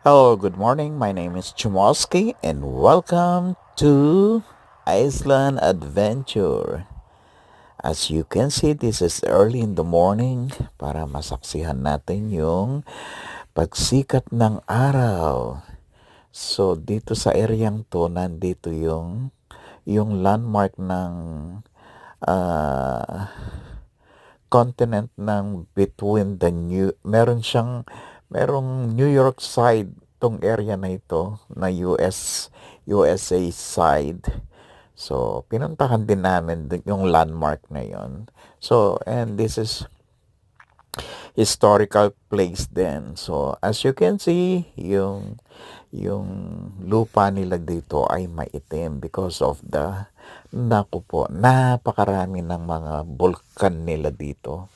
Hello, good morning. My name is Chimoski and welcome to Iceland Adventure. As you can see, this is early in the morning para masaksihan natin yung pagsikat ng araw. So, dito sa areang to, nandito yung landmark ng ah, continent ng between the merong New York side tong area na ito na USA side. So, pinuntahan din namin yung landmark na yon. So, and this is historical place din. So, as you can see, yung lupa nila dito ay maitim because of naku po, napakarami ng mga bulkan nila dito.